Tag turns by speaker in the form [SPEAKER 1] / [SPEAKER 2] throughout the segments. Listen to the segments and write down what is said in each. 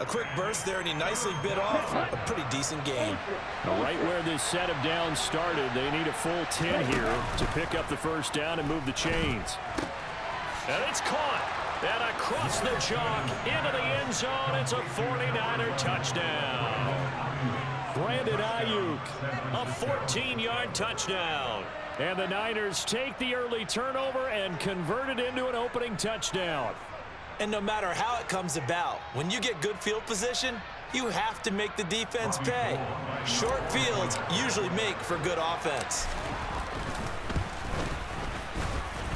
[SPEAKER 1] A quick burst there, and he nicely bit off a pretty decent gain.
[SPEAKER 2] Right where this set of downs started, they need a full 10 here to pick up the first down and move the chains. And it's caught. And across the chalk into the end zone. It's a 49er touchdown. Brandon Ayuk, a 14-yard touchdown. And the Niners take the early turnover and convert it into an opening touchdown.
[SPEAKER 1] And no matter how it comes about, when you get good field position, you have to make the defense pay. Short fields usually make for good offense.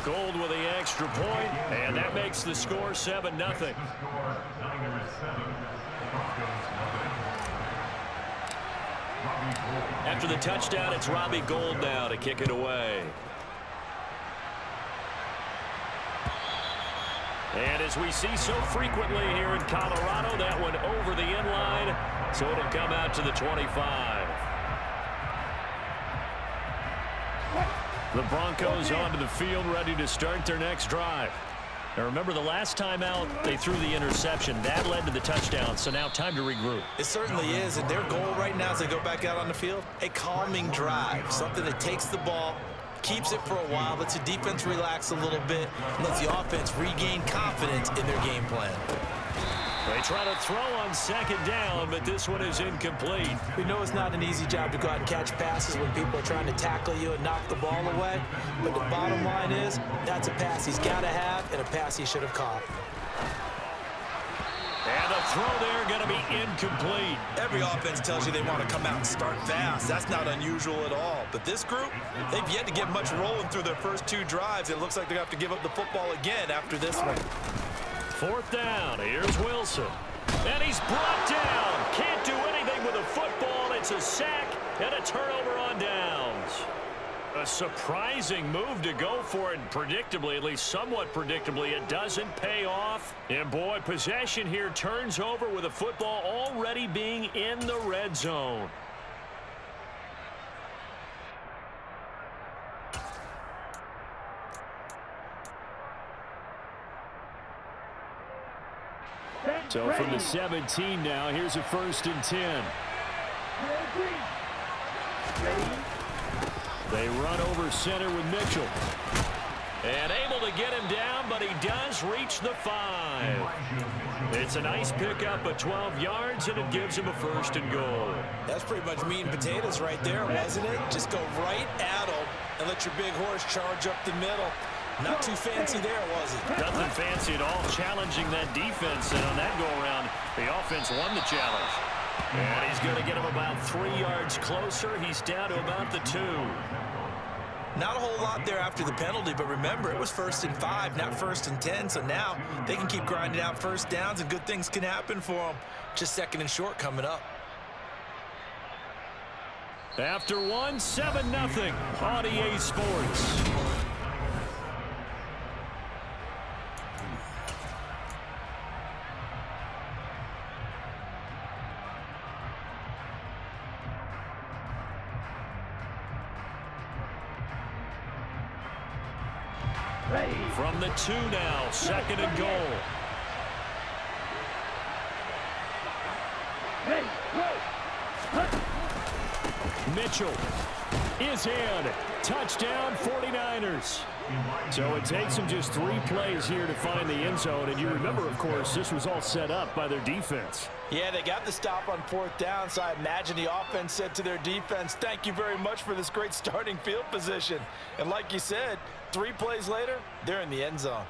[SPEAKER 2] Gold with the extra point, and that makes the score 7-0. After the touchdown, it's Robbie Gould now to kick it away. And as we see so frequently here in Colorado, that one over the end line, so it'll come out to the 25. The Broncos onto the field, ready to start their next drive. Now remember, the last time out, they threw the interception. That led to the touchdown, so now time to regroup.
[SPEAKER 1] It certainly is, and their goal right now as they go back out on the field, a calming drive, something that takes the ball, keeps it for a while, lets the defense relax a little bit, and lets the offense regain confidence in their game plan.
[SPEAKER 2] They try to throw on second down, but this one is incomplete.
[SPEAKER 1] We know it's not an easy job to go out and catch passes when people are trying to tackle you and knock the ball away, but the bottom line is that's a pass he's got to have and a pass he should have caught.
[SPEAKER 2] And the throw there going to be incomplete.
[SPEAKER 1] Every offense tells you they want to come out and start fast. That's not unusual at all. But this group, they've yet to get much rolling through their first two drives. It looks like they have to give up the football again after this one.
[SPEAKER 2] Fourth down. Here's Wilson. And he's brought down. Can't do anything with a football. It's a sack and a turnover on downs. A surprising move to go for it. Predictably, at least somewhat predictably, it doesn't pay off. And boy, possession here turns over with a football already being in the red zone. So from the 17 now, here's a 1st and 10. They run over center with Mitchell. And able to get him down, but he does reach the 5. It's a nice pickup of 12 yards, and it gives him a 1st and goal.
[SPEAKER 1] That's pretty much meat and potatoes right there, wasn't it? Just go right at him and let your big horse charge up the middle. Not too fancy there, was it?
[SPEAKER 2] Nothing fancy at all, challenging that defense. And on that go-around, the offense won the challenge. And he's going to get him about 3 yards closer. He's down to about the 2.
[SPEAKER 1] Not a whole lot there after the penalty, but remember, it was 1st and 5, not 1st and 10. So now they can keep grinding out first downs, and good things can happen for them. Just 2nd and short coming up.
[SPEAKER 2] After one, 7-0 on EA Sports. From the 2 now, 2nd and goal. Mitchell is in. Touchdown 49ers. So it takes them just 3 plays here to find the end zone. And you remember, of course, this was all set up by their defense.
[SPEAKER 1] Yeah, they got the stop on 4th down, so I imagine the offense said to their defense, thank you very much for this great starting field position. And like you said, 3 plays later, they're in the end zone.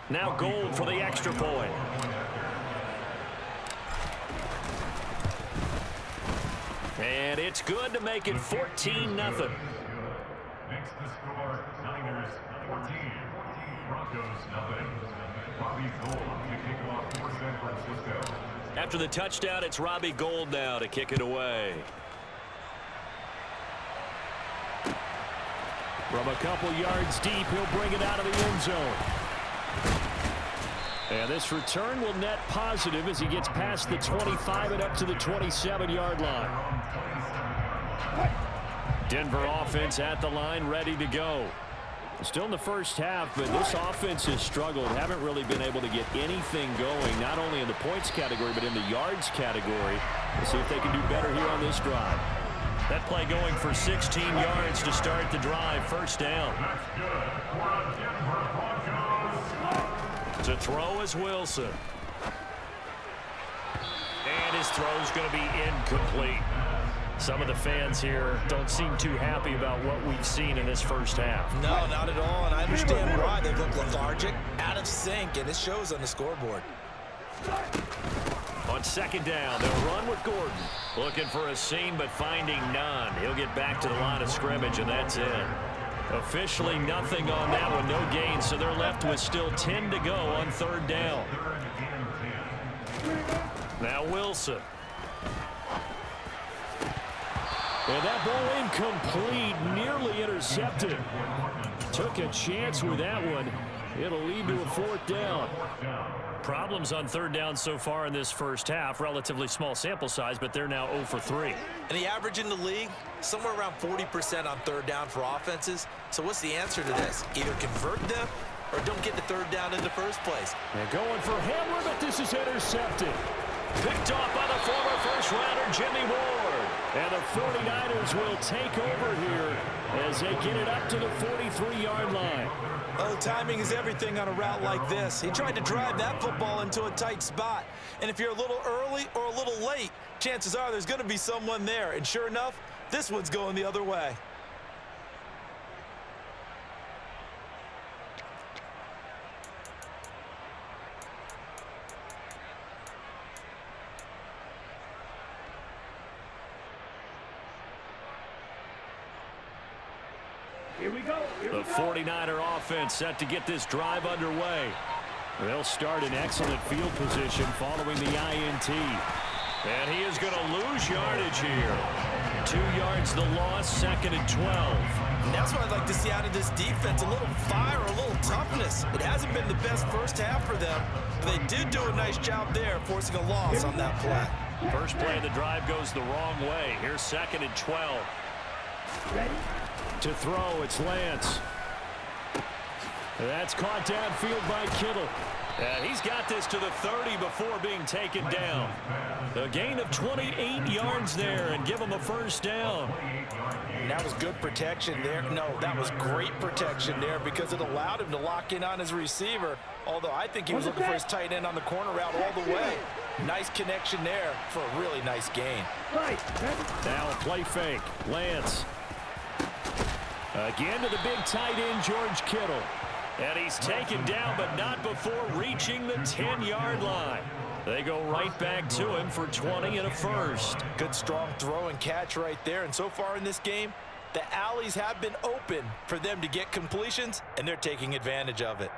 [SPEAKER 2] Now Gold for the extra point. And it's good to make it 14-0.
[SPEAKER 3] Next to score, Niners 14, Broncos nothing. Robbie Gould to kick off for San Francisco.
[SPEAKER 2] After the touchdown, it's Robbie Gould now to kick it away. From a couple yards deep, he'll bring it out of the end zone. And this return will net positive as he gets past the 25 and up to the 27-yard line. Denver offense at the line, ready to go. Still in the first half, but this offense has struggled. Haven't really been able to get anything going, not only in the points category, but in the yards category. We'll see if they can do better here on this drive. That play going for 16 yards to start the drive. First down. To throw is Wilson. And his throw is going to be incomplete. Some of the fans here don't seem too happy about what we've seen in this first half.
[SPEAKER 1] No, not at all, and I understand why. They look lethargic, out of sync, and it shows on the scoreboard.
[SPEAKER 2] On second down, they'll run with Gordon. Looking for a seam, but finding none. He'll get back to the line of scrimmage, and that's it. Officially nothing on that one, no gain, so they're left with still 10 to go on third down. Now Wilson. And that ball incomplete, nearly intercepted. Took a chance with that one. It'll lead to a fourth down. Problems on third down so far in this first half. Relatively small sample size, but they're now 0 for 3.
[SPEAKER 1] And the average in the league, somewhere around 40% on third down for offenses. So what's the answer to this? Either convert them or don't get the third down in the first place.
[SPEAKER 2] They're going for Hamler, but this is intercepted. Picked off by the former first-rounder Jimmy Ward. And the 49ers will take over here as they get it up to the 43-yard line.
[SPEAKER 1] Oh, timing is everything on a route like this. He tried to drive that football into a tight spot. And if you're a little early or a little late, chances are there's going to be someone there. And sure enough, this one's going the other way.
[SPEAKER 2] The 49er offense set to get this drive underway. They'll start in excellent field position following the INT. And he is going to lose yardage here. 2 yards the loss, second and 12.
[SPEAKER 1] And that's what I'd like to see out of this defense, a little fire, a little toughness. It hasn't been the best first half for them, but they did do a nice job there, forcing a loss on that play.
[SPEAKER 2] First play of the drive goes the wrong way. Here's second and 12.
[SPEAKER 4] Ready?
[SPEAKER 2] To throw, it's Lance. That's caught downfield by Kittle. And he's got this to the 30 before being taken down. A gain of 28 yards there and give him a first down.
[SPEAKER 1] And that was good protection there. No, that was great protection there because it allowed him to lock in on his receiver. Although I think he was looking for his tight end on the corner route all the way. Nice connection there for a really nice gain.
[SPEAKER 2] Now a play fake. Lance. Again to the big tight end, George Kittle. And he's taken down, but not before reaching the 10-yard line. They go right back to him for 20 and a first.
[SPEAKER 1] Good strong throw and catch right there. And so far in this game, the alleys have been open for them to get completions, and they're taking advantage of it.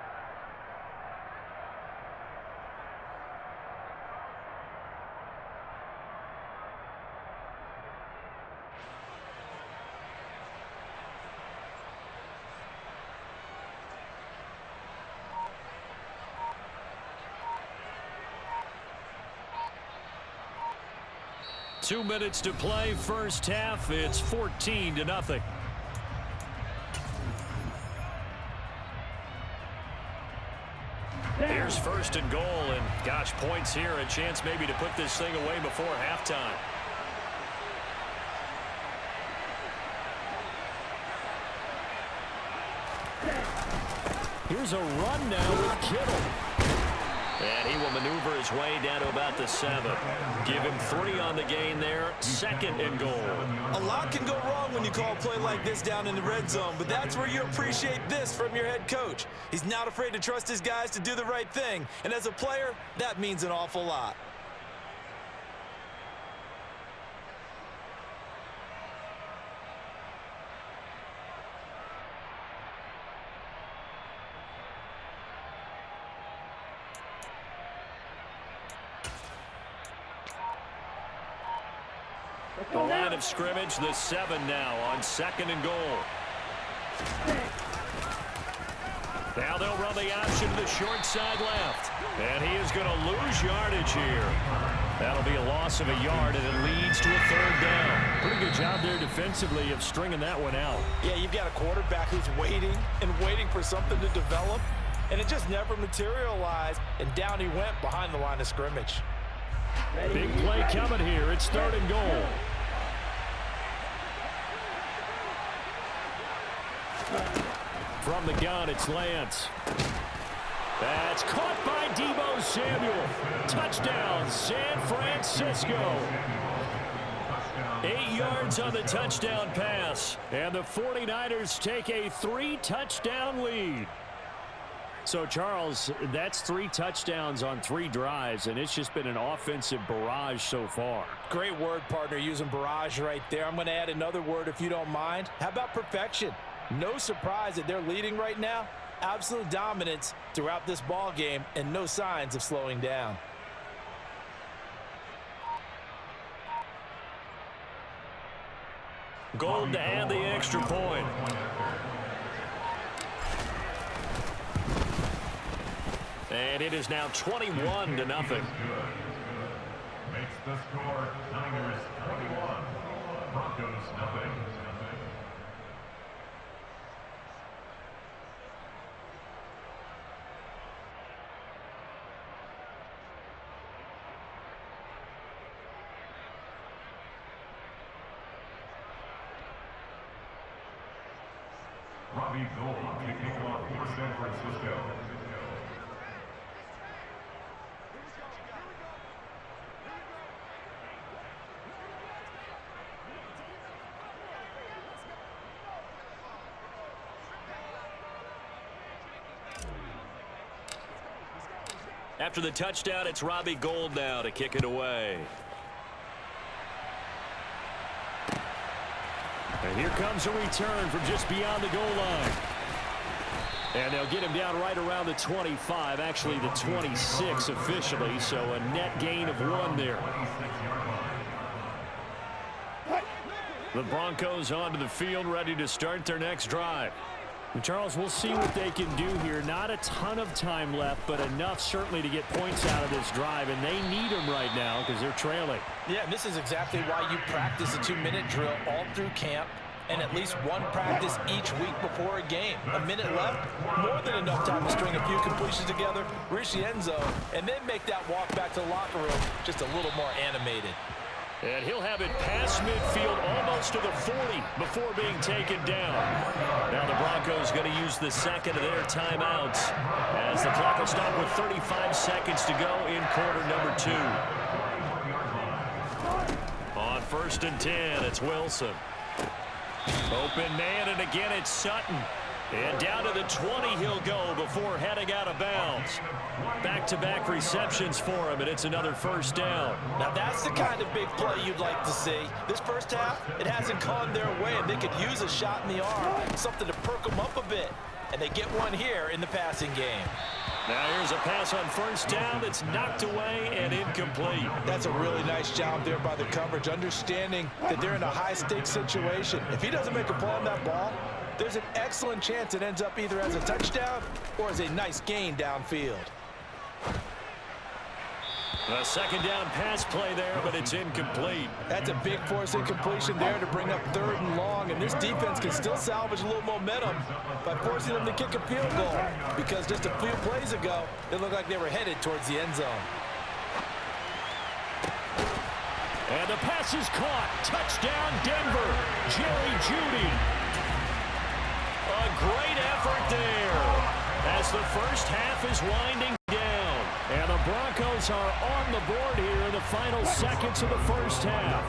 [SPEAKER 2] Two minutes to play, first half. It's 14-0. Here's first and goal, and gosh, points here. A chance maybe to put this thing away before halftime. Here's a run now with Kittle. And he will maneuver his way down to about the 7. Give him 3 on the gain there. Second and goal.
[SPEAKER 1] A lot can go wrong when you call a play like this down in the red zone, but that's where you appreciate this from your head coach. He's not afraid to trust his guys to do the right thing, and as a player, that means an awful lot.
[SPEAKER 2] The line of scrimmage, the 7 now on second and goal. Now they'll run the option to the short side left. And he is going to lose yardage here. That'll be a loss of a yard, and it leads to a third down. Pretty good job there defensively of stringing that one out.
[SPEAKER 1] Yeah, you've got a quarterback who's waiting and waiting for something to develop, and it just never materialized, and down he went behind the line of scrimmage.
[SPEAKER 2] Big play coming here. It's 3rd and goal. From the gun, it's Lance. That's caught by Deebo Samuel. Touchdown, San Francisco. 8 yards on the touchdown pass. And the 49ers take a 3-touchdown lead. So, Charles, that's 3 touchdowns on 3 drives, and it's just been an offensive barrage so far.
[SPEAKER 1] Great word, partner, using barrage right there. I'm going to add another word if you don't mind. How about perfection? No surprise that they're leading right now. Absolute dominance throughout this ball game and no signs of slowing down.
[SPEAKER 2] Gold to add the extra point. And it is now 21-0.
[SPEAKER 3] Makes the score Niners 21, Broncos nothing. Robbie Gould kicking off for San Francisco.
[SPEAKER 2] After the touchdown, it's Robbie Gould now to kick it away. And here comes a return from just beyond the goal line. And they'll get him down right around the 25, actually the 26 officially, so a net gain of 1 there. The Broncos onto the field, ready to start their next drive. And Charles, we'll see what they can do here. Not a ton of time left, but enough certainly to get points out of this drive, and they need them right now because they're trailing.
[SPEAKER 1] Yeah, and this is exactly why you practice a 2-minute drill all through camp and at least 1 practice each week before a game. A minute left, more than enough time to string a few completions together, reach the end zone, and then make that walk back to the locker room just a little more animated.
[SPEAKER 2] And he'll have it past midfield almost to the 40 before being taken down. Now the Broncos going to use the second of their timeouts as the clock will stop with 35 seconds to go in quarter number 2. On 1st and 10, it's Wilson. Open man, and again it's Sutton. And down to the 20 he'll go before heading out of bounds. Back-to-back receptions for him, and it's another 1st down.
[SPEAKER 1] Now that's the kind of big play you'd like to see. This first half, it hasn't gone their way, and they could use a shot in the arm, something to perk them up a bit. And they get one here in the passing game.
[SPEAKER 2] Now here's a pass on 1st down that's knocked away and incomplete.
[SPEAKER 1] That's a really nice job there by the coverage, understanding that they're in a high-stakes situation. If he doesn't make a play on that ball, there's an excellent chance it ends up either as a touchdown or as a nice gain downfield.
[SPEAKER 2] A 2nd down pass play there, but it's incomplete.
[SPEAKER 1] That's a big force incompletion there to bring up 3rd and long, and this defense can still salvage a little momentum by forcing them to kick a field goal, because just a few plays ago, it looked like they were headed towards the end zone.
[SPEAKER 2] And the pass is caught. Touchdown, Denver. Jerry Jeudy. A great effort there as the first half is winding down. And the Broncos are on the board here in the final seconds of the first half.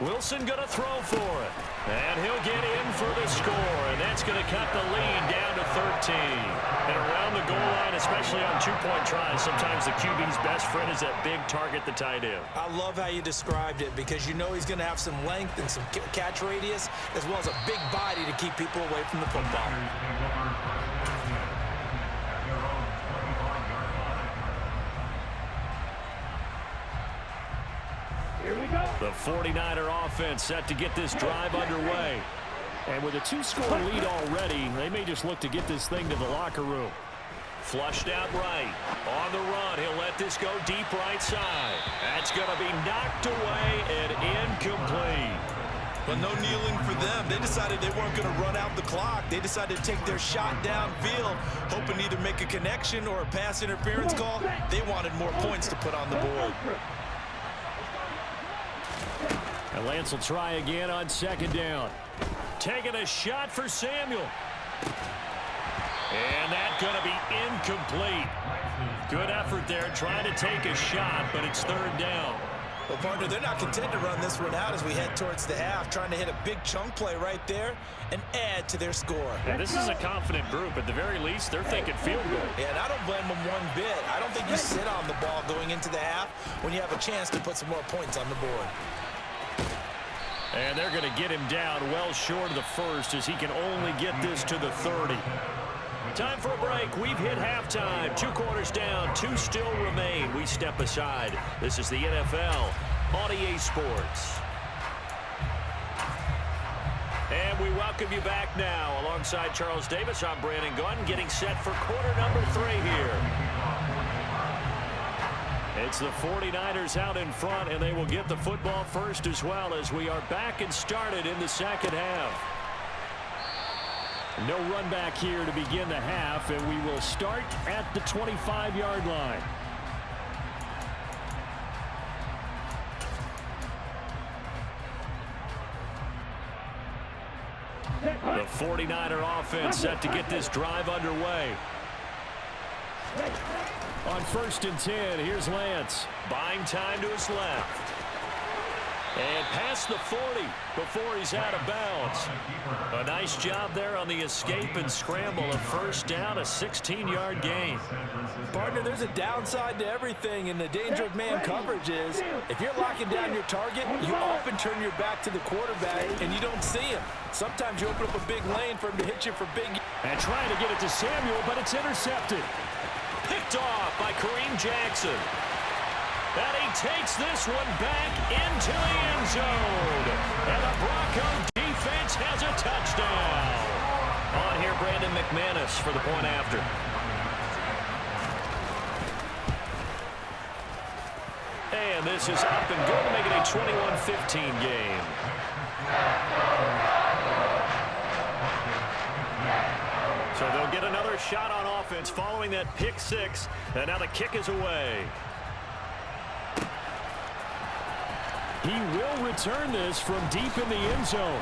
[SPEAKER 2] Wilson going to throw for it. And he'll get in for the score. And that's going to cut the lead down to 13. And around the goal line, especially on 2-point tries, sometimes the QB's best friend is that big target, the tight end.
[SPEAKER 1] I love how you described it, because you know he's going to have some length and some catch radius, as well as a big body to keep people away from the football.
[SPEAKER 2] The 49er offense set to get this drive underway. And with a 2-score lead already, they may just look to get this thing to the locker room. Flushed out right. On the run, he'll let this go deep right side. That's going to be knocked away and incomplete.
[SPEAKER 1] But no kneeling for them. They decided they weren't going to run out the clock. They decided to take their shot downfield, hoping to either make a connection or a pass interference call. They wanted more points to put on the board.
[SPEAKER 2] And Lance will try again on second down. Taking a shot for Samuel. And that's going to be incomplete. Good effort there, trying to take a shot, but it's third down.
[SPEAKER 1] Well, partner, they're not content to run this one out as we head towards the half, trying to hit a big chunk play right there and add to their score.
[SPEAKER 2] Yeah, this is a confident group. At the very least, they're thinking field goal.
[SPEAKER 1] Yeah, and I don't blame them one bit. I don't think you sit on the ball going into the half when you have a chance to put some more points on the board.
[SPEAKER 2] And they're going to get him down well short of the first as he can only get this to the 30. Time for a break. We've hit halftime. 2 quarters down. 2 still remain. We step aside. This is the NFL on EA Sports. And we welcome you back now. Alongside Charles Davis, I'm Brandon Gunn, getting set for quarter number 3 here. It's the 49ers out in front, and they will get the football first as well as we are back and started in the second half. No run back here to begin the half, and we will start at the 25-yard line. The 49er offense set to get this drive underway. On 1st and 10, here's Lance. Buying time to his left. And past the 40 before he's out of bounds. A nice job there on the escape and scramble. A first down, a 16-yard gain.
[SPEAKER 1] Partner, there's a downside to everything, and the danger of man coverage is if you're locking down your target, you often turn your back to the quarterback, and you don't see him. Sometimes you open up a big lane for him to hit you for big.
[SPEAKER 2] And trying to get it to Samuel, but it's intercepted. Picked off by Kareem Jackson. And he takes this one back into the end zone. And the Bronco defense has a touchdown. On here, Brandon McManus for the point after. And this is up and good to make it a 21-15 game. So they'll get another shot on offense following that pick 6. And now the kick is away. He will return this from deep in the end zone.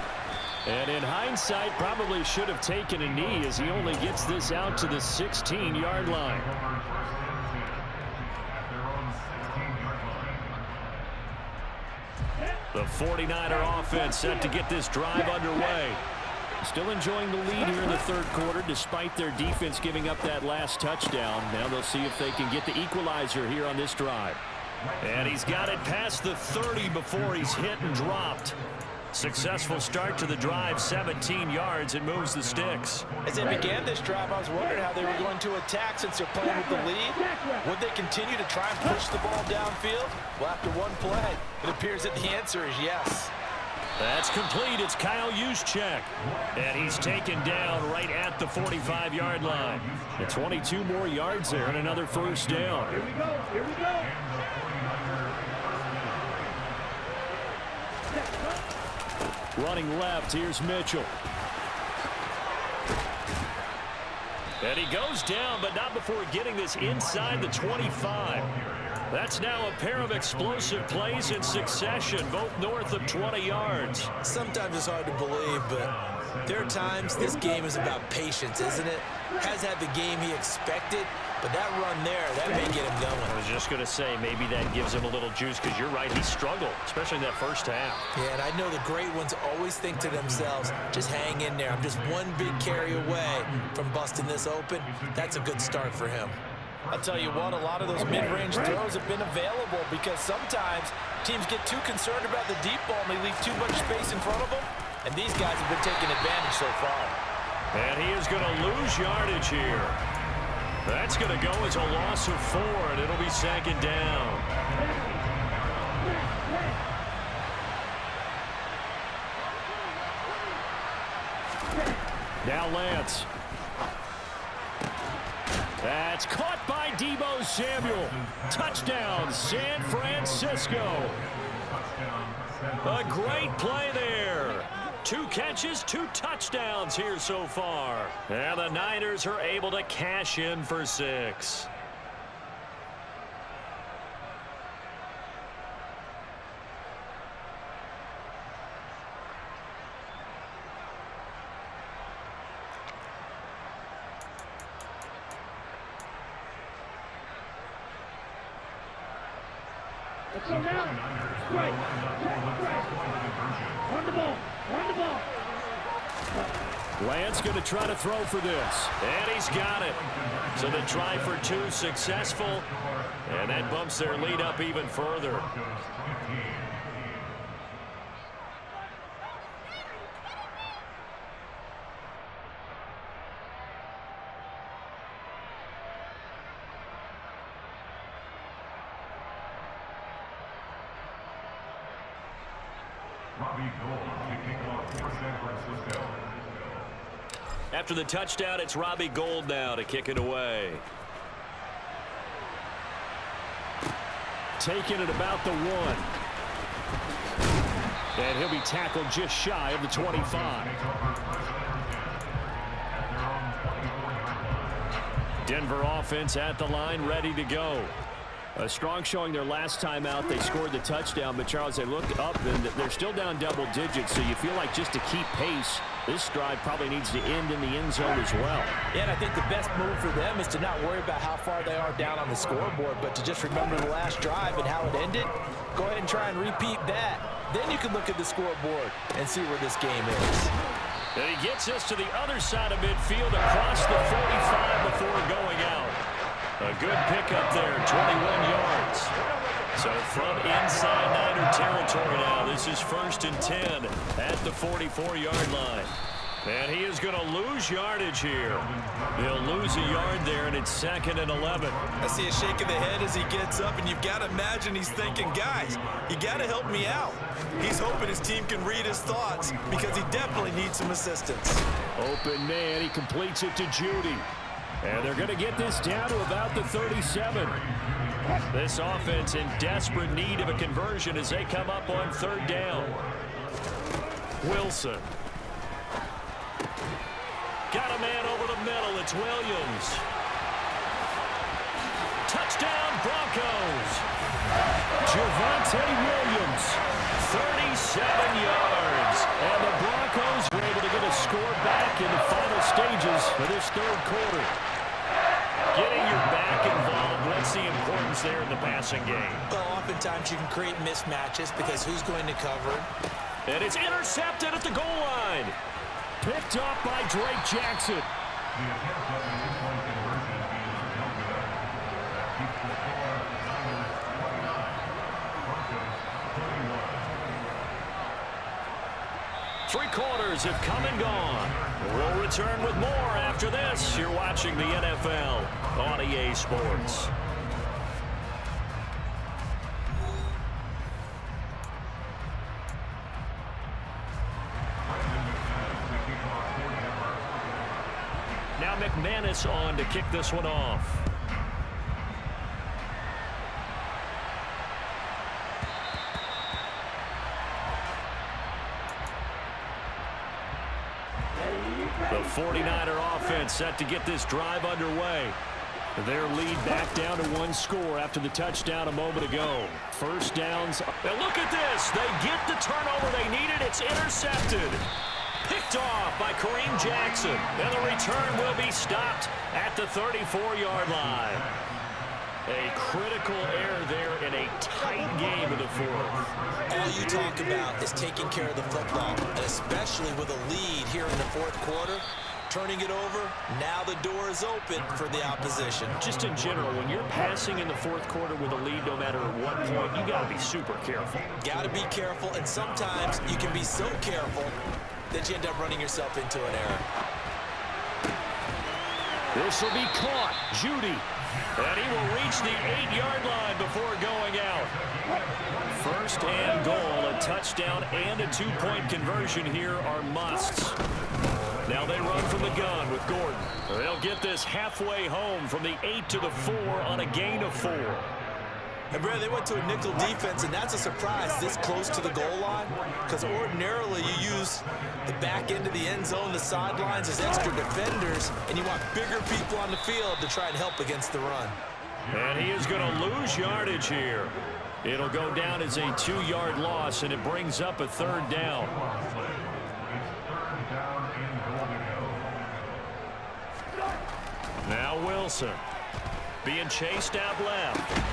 [SPEAKER 2] And in hindsight, probably should have taken a knee as he only gets this out to the 16-yard line. The 49er offense set to get this drive underway. Still enjoying the lead here in the third quarter despite their defense giving up that last touchdown. Now they'll see if they can get the equalizer here on this drive. And he's got it past the 30 before he's hit and dropped. Successful start to the drive, 17 yards, and moves the sticks.
[SPEAKER 1] As they began this drive, I was wondering how they were going to attack since they're playing with the lead. Would they continue to try and push the ball downfield? Well, after one play, it appears that the answer is yes.
[SPEAKER 2] That's complete. It's Kyle Juszczyk. And he's taken down right at the 45-yard line. The 22 more yards there and another first down.
[SPEAKER 4] Here we go. Here we go.
[SPEAKER 2] Running left, here's Mitchell. And he goes down, but not before getting this inside the 25. That's now a pair of explosive plays in succession, both north of 20 yards.
[SPEAKER 1] Sometimes it's hard to believe, but there are times this game is about patience, isn't it? Has had the game he expected, but that run there, that may get him going.
[SPEAKER 2] I was just going to say, maybe that gives him a little juice, because you're right, he struggled, especially in that first half.
[SPEAKER 1] Yeah, and I know the great ones always think to themselves, just hang in there. I'm just one big carry away from busting this open. That's a good start for him. I'll tell you what, a lot of those mid-range throws have been available because sometimes teams get too concerned about the deep ball and they leave too much space in front of them, and these guys have been taking advantage so far.
[SPEAKER 2] And he is going to lose yardage here. That's going to go as a loss of 4, and it'll be second down. Now Lance. That's caught by Deebo Samuel. Touchdown, San Francisco. A great play there. 2 catches, 2 touchdowns here so far. And the Niners are able to cash in for 6.
[SPEAKER 4] So now, right. On the ball.
[SPEAKER 2] Lance going to try to throw for this. And he's got it. So the try for 2 successful. And that bumps their lead up even further. After the touchdown, it's Robbie Gould now to kick it away. Taking it about the 1. And he'll be tackled just shy of the 25. Denver offense at the line, ready to go. A strong showing their last time out. They scored the touchdown, but Charles, they looked up and they're still down double digits, so you feel like just to keep pace, this drive probably needs to end in the end zone as well.
[SPEAKER 1] Yeah, and I think the best move for them is to not worry about how far they are down on the scoreboard, but to just remember the last drive and how it ended. Go ahead and try and repeat that. Then you can look at the scoreboard and see where this game is.
[SPEAKER 2] And he gets us to the other side of midfield across the 45 before going out. A good pickup there, 21 yards. So from inside Niner territory now, this is 1st and 10 at the 44-yard line. And he is going to lose yardage here. He'll lose a yard there, and it's 2nd and 11.
[SPEAKER 1] I see a shake of the head as he gets up, and you've got to imagine he's thinking, guys, you got to help me out. He's hoping his team can read his thoughts because he definitely needs some assistance.
[SPEAKER 2] Open man, he completes it to Judy. And they're going to get this down to about the 37. This offense in desperate need of a conversion as they come up on 3rd down. Wilson. Got a man over the middle. It's Williams. Touchdown, Broncos. Javonte Williams, 37 yards. And the Broncos were able to get a score back in the final stages of this 3rd quarter. Getting your back involved, what's the importance there in the passing game?
[SPEAKER 1] Well, oftentimes you can create mismatches because who's going to cover?
[SPEAKER 2] And it's intercepted at the goal line. Picked up by Drake Jackson. Three quarters have come and gone. We'll return with more after this. You're watching the NFL on EA Sports. Now McManus on to kick this one off. The 49er offense set to get this drive underway. Their lead back down to 1 score after the touchdown a moment ago. First downs. Now look at this. They get the turnover they needed. It's intercepted. Picked off by Kareem Jackson. And the return will be stopped at the 34-yard line. A critical error there in a tight game in the 4th.
[SPEAKER 1] All you talk about is taking care of the football, and especially with a lead here in the 4th quarter, turning it over, now the door is open for the opposition.
[SPEAKER 2] Just in general, when you're passing in the 4th quarter with a lead, no matter at what point, you got to be super careful.
[SPEAKER 1] Got to be careful, and sometimes you can be so careful that you end up running yourself into an error.
[SPEAKER 2] This will be caught. Judy. And he will reach the 8-yard line before going out. First and goal, a touchdown and a 2-point conversion here are musts. Now they run from the gun with Gordon. They'll get this halfway home from the 8 to the 4 on a gain of 4.
[SPEAKER 1] And Brad, they went to a nickel defense, and that's a surprise this close to the goal line, because ordinarily you use the back end of the end zone, the sidelines as extra defenders, and you want bigger people on the field to try and help against the run.
[SPEAKER 2] And he is going to lose yardage here. It'll go down as a 2-yard loss, and it brings up a 3rd down. Now Wilson being chased out left.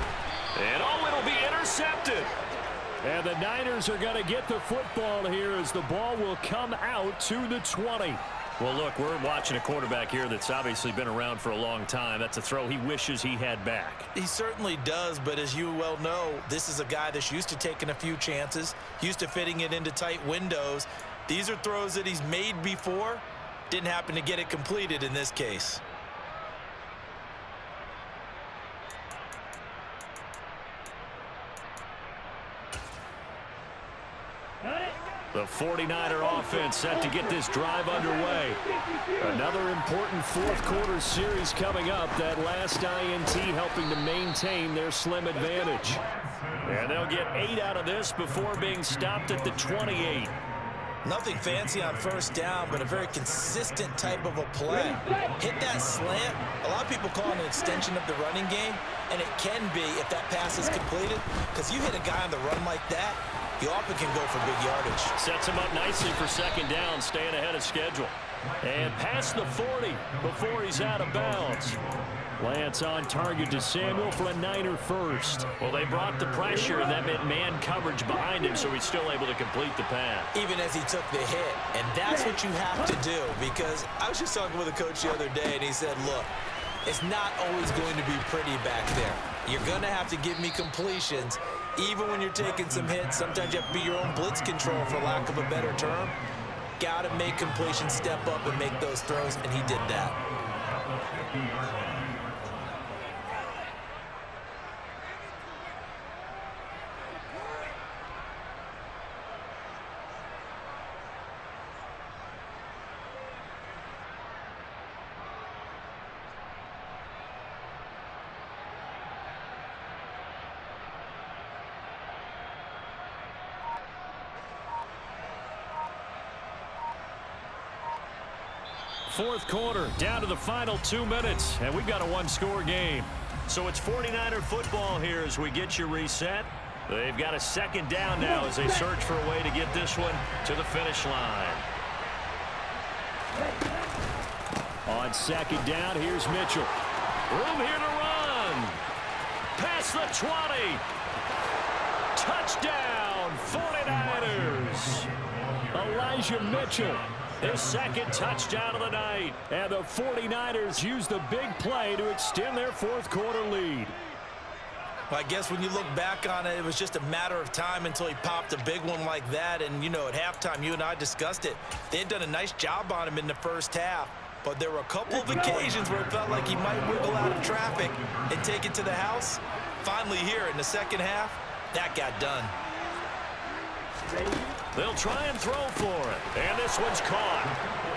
[SPEAKER 2] And it'll be intercepted. And the Niners are going to get the football here as the ball will come out to the 20. Well, look, we're watching a quarterback here that's obviously been around for a long time. That's a throw he wishes he had back.
[SPEAKER 1] He certainly does, but as you well know, this is a guy that's used to taking a few chances, used to fitting it into tight windows. These are throws that he's made before. Didn't happen to get it completed in this case.
[SPEAKER 2] The 49er offense set to get this drive underway. Another important fourth-quarter series coming up. That last INT helping to maintain their slim advantage. And they'll get 8 out of this before being stopped at the 28.
[SPEAKER 1] Nothing fancy on first down, but a very consistent type of a play. Hit that slant. A lot of people call it an extension of the running game, and it can be if that pass is completed, because you hit a guy on the run like that, you often can go for big yardage.
[SPEAKER 2] Sets him up nicely for second down, staying ahead of schedule. And past the 40 before he's out of bounds. Lance on target to Samuel for a Niner first. Well, they brought the pressure, and that meant man coverage behind him, so he's still able to complete the pass.
[SPEAKER 1] Even as he took the hit. And that's what you have to do, because I was just talking with a coach the other day, and he said, look, it's not always going to be pretty back there. You're going to have to give me completions. Even when you're taking some hits, sometimes you have to be your own blitz control, for lack of a better term. Got to make completions, step up, and make those throws, and he did that.
[SPEAKER 2] Fourth quarter, down to the final 2 minutes, and we've got a one-score game. So it's 49er football here as we get you reset. They've got a second down now as they search for a way to get this one to the finish line. On second down, here's Mitchell. Room here to run. Past the 20. Touchdown, 49ers. Elijah Mitchell. His second touchdown of the night. And the 49ers use the big play to extend their fourth quarter lead.
[SPEAKER 1] Well, I guess when you look back on it, it was just a matter of time until he popped a big one like that. And, you know, at halftime, you and I discussed it. They had done a nice job on him in the first half. But there were a couple of occasions where it felt like he might wiggle out of traffic and take it to the house. Finally here in the second half, that got done.
[SPEAKER 2] They'll try and throw for it. And this one's caught.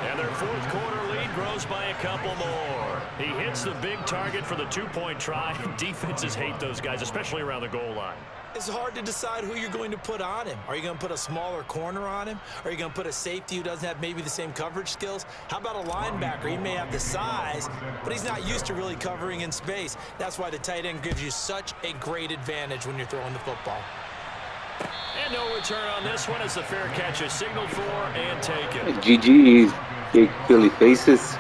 [SPEAKER 2] And their fourth quarter lead grows by a couple more. He hits the big target for the two-point try. Defenses hate those guys, especially around the goal line.
[SPEAKER 1] It's hard to decide who you're going to put on him. Are you going to put a smaller corner on him? Are you going to put a safety who doesn't have maybe the same coverage skills? How about a linebacker? He may have the size, but he's not used to really covering in space. That's why the tight end gives you such a great advantage when you're throwing the football.
[SPEAKER 2] And no return on this one as the fair catch is signaled for and taken.
[SPEAKER 5] GG, big Philly faces.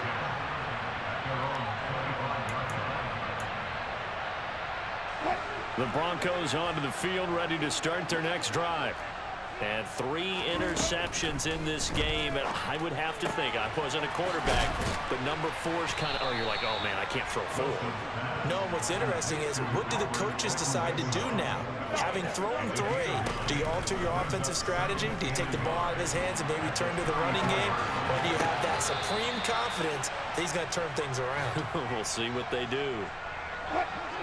[SPEAKER 2] The Broncos onto the field, ready to start their next drive. And 3 interceptions in this game. And I would have to think, I wasn't a quarterback, but number 4 is kind of, oh, you're like, oh, man, I can't throw 4.
[SPEAKER 1] No, what's interesting is, what do the coaches decide to do now? Having thrown 3, do you alter your offensive strategy? Do you take the ball out of his hands and maybe turn to the running game? Or do you have that supreme confidence that he's going to turn things around?
[SPEAKER 2] We'll see what they do.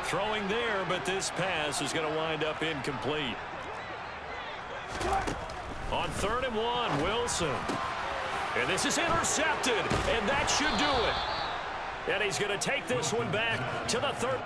[SPEAKER 2] Throwing there, but this pass is going to wind up incomplete. On 3rd and 1, Wilson. And this is intercepted, and that should do it. And he's going to take this one back to the 3rd.